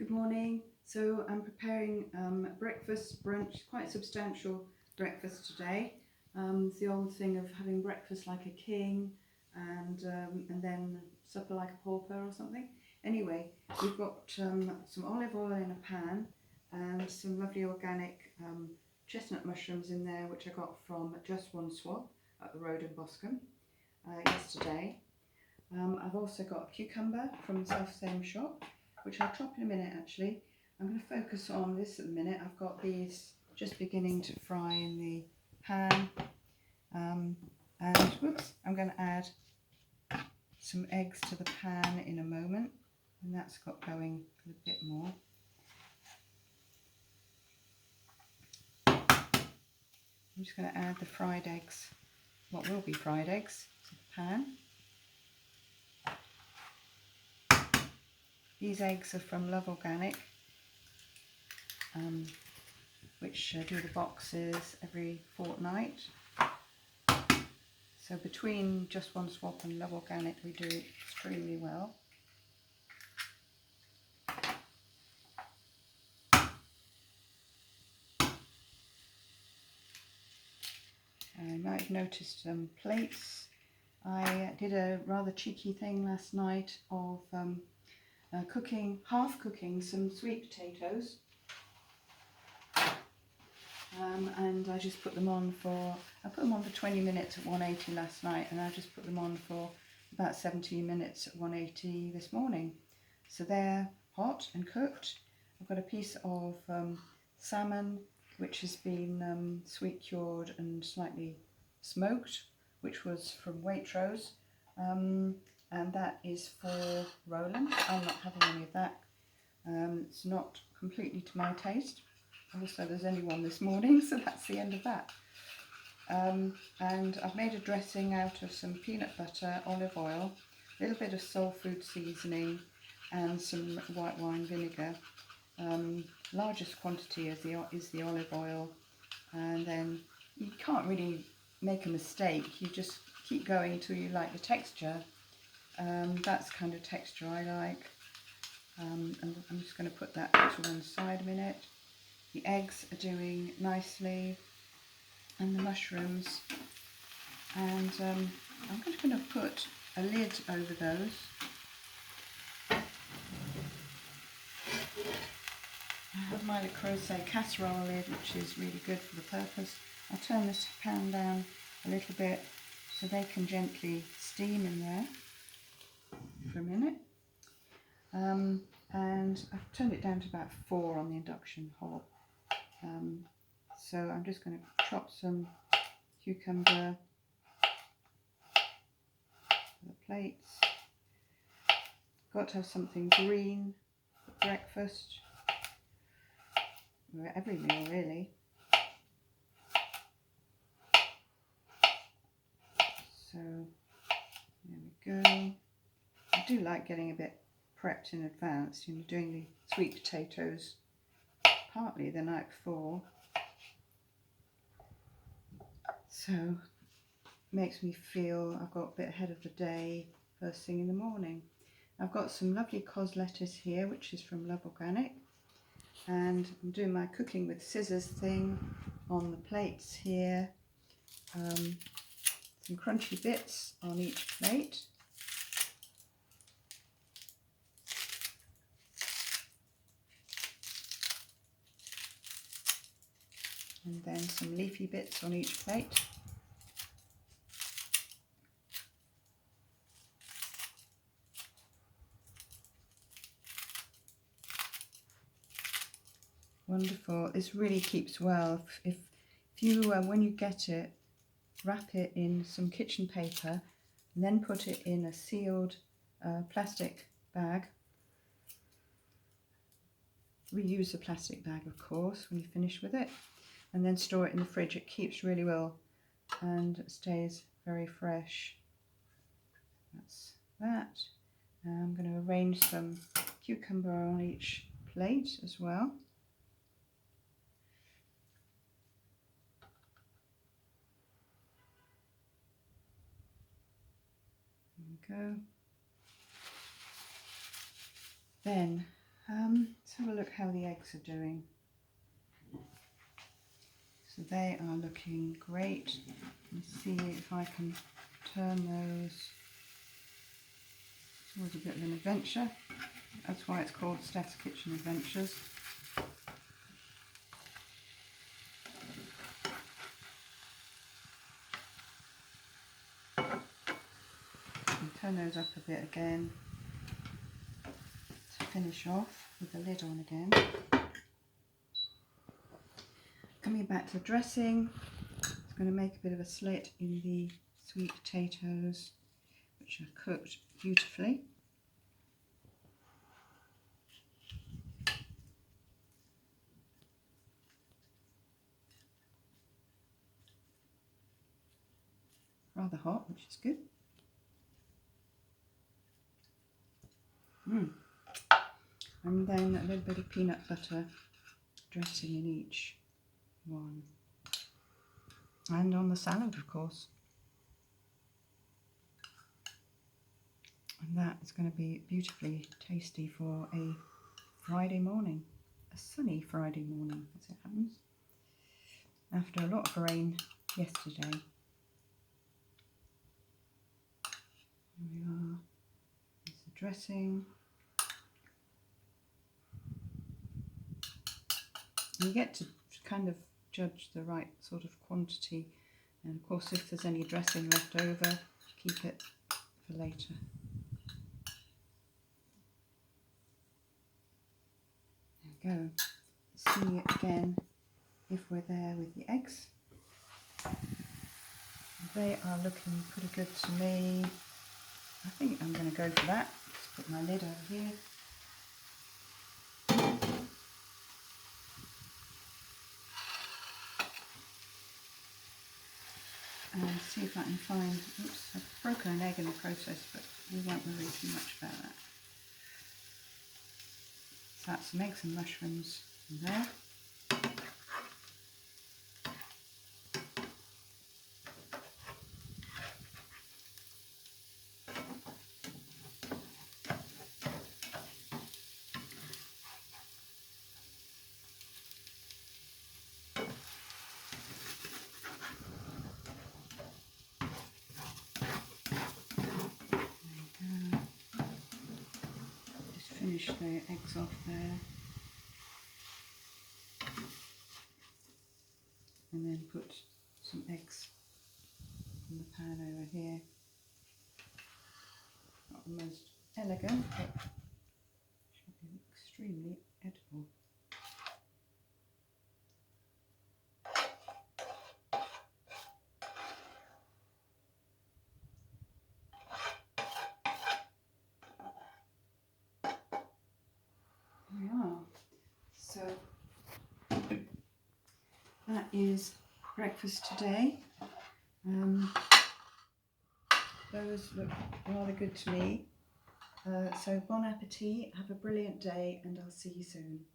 Good morning. So I'm preparing breakfast, brunch, quite substantial breakfast today. It's the old thing of having breakfast like a king and then supper like a pauper or something. Anyway, we've got some olive oil in a pan and some lovely organic chestnut mushrooms in there, which I got from Just One Swap at the road in Boscombe yesterday. I've also got a cucumber from the self-same shop, which I'll chop in a minute actually. I'm going to focus on this at the minute. I've got these just beginning to fry in the pan. And whoops, I'm going to add some eggs to the pan in a moment. And that's got going a bit more. I'm just going to add the fried eggs, what will be fried eggs, to the pan. These eggs are from Love Organic, which do the boxes every fortnight. So between Just One Swap and Love Organic, we do extremely well. You might have noticed plates. I did a rather cheeky thing last night of half cooking some sweet potatoes. And I just put them on for 20 minutes at 180 last night, and I just put them on for about 17 minutes at 180 this morning. So they're hot and cooked. I've got a piece of salmon which has been sweet cured and slightly smoked, which was from Waitrose, and that is for Roland. I'm not having any of that. It's not completely to my taste. Also, there's only one this morning, so that's the end of that. And I've made a dressing out of some peanut butter, olive oil, a little bit of soul food seasoning, and some white wine vinegar. Largest quantity is the olive oil, and then you can't really make a mistake. You just keep going until you like the texture. That's the kind of texture I like. And I'm just going to put that to one side a minute. The eggs are doing nicely, and the mushrooms, and I'm just going to put a lid over those. I have my Le Creuset casserole lid, which is really good for the purpose. I'll turn this pan down a little bit so they can gently steam in there for a minute. And I've turned it down to about 4 on the induction hob. So I'm just going to chop some cucumber for the plates. Got to have something green for breakfast, or every meal really. So there we go. I do like getting a bit prepped in advance, doing the sweet potatoes partly the night before. So makes me feel I've got a bit ahead of the day first thing in the morning. I've got some lovely cos lettuce here, which is from Love Organic, and I'm doing my cooking with scissors thing on the plates here. Some crunchy bits on each plate. And then some leafy bits on each plate. Wonderful. This really keeps well. If you, when you get it, wrap it in some kitchen paper and then put it in a sealed plastic bag. Reuse the plastic bag, of course, when you finish with it, and then store it in the fridge. It keeps really well and stays very fresh. That's that. I'm going to arrange some cucumber on each plate as well. There we go. Then Let's have a look how the eggs are doing. So they are looking great. Let's see if I can turn those. It's always a bit of an adventure. That's why it's called Steph's Kitchen Adventures. And turn those up a bit again to finish off with the lid on again. Coming back to the dressing, it's going to make a bit of a slit in the sweet potatoes, which are cooked beautifully. Rather hot, which is good. And then a little bit of peanut butter dressing in each one. And on the salad, of course. And that is going to be beautifully tasty for a Friday morning. A sunny Friday morning, as it happens. After a lot of rain yesterday. Here we are. There's the dressing. You get to kind of judge the right sort of quantity, and of course if there's any dressing left over, keep it for later. There we go. See again if we're there with the eggs. They are looking pretty good to me. I think I'm going to go for that. Just put my lid over here. And see if I can find, oops, I've broken an egg in the process, but we won't worry too much about that. So that's some eggs and mushrooms in there. Finish the eggs off there, and then put some eggs in the pan over here. Not the most elegant, but should be extremely edible. There we are. So that is breakfast today. Those look rather good to me. So bon appetit, have a brilliant day, and I'll see you soon.